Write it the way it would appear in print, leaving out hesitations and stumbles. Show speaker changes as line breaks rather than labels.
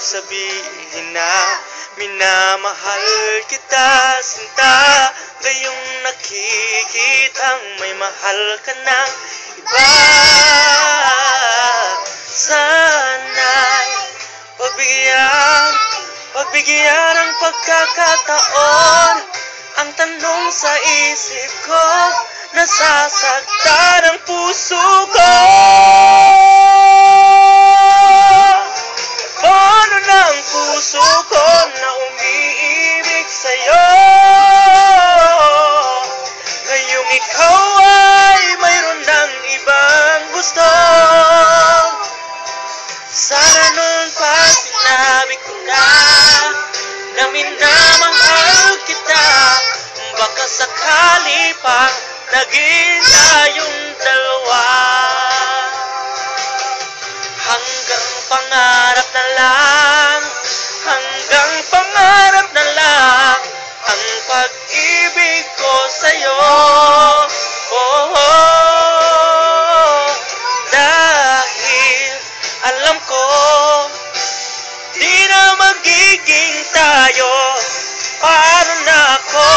sabihin na minamahal kita, sinta. Ngayong nakikitang may mahal ka ng iba. Sana'y pagbigyan ng pagkakataon. Ang tanong sa isip ko, nasasaktan ang puso ko. Paano na ang puso ko na umiibig sa'yo? Ngayong ikaw ay mayroon ng ibang gusto. Sana noon pa sinabi ko na minamahal kita. Baka sakali pa naging tayong dalawa. Hanggang pangarap na lang, hanggang pangarap na lang ang pag-ibig ko sa'yo. Oh, oh, dahil alam ko di na magiging tayo. Paano na ako?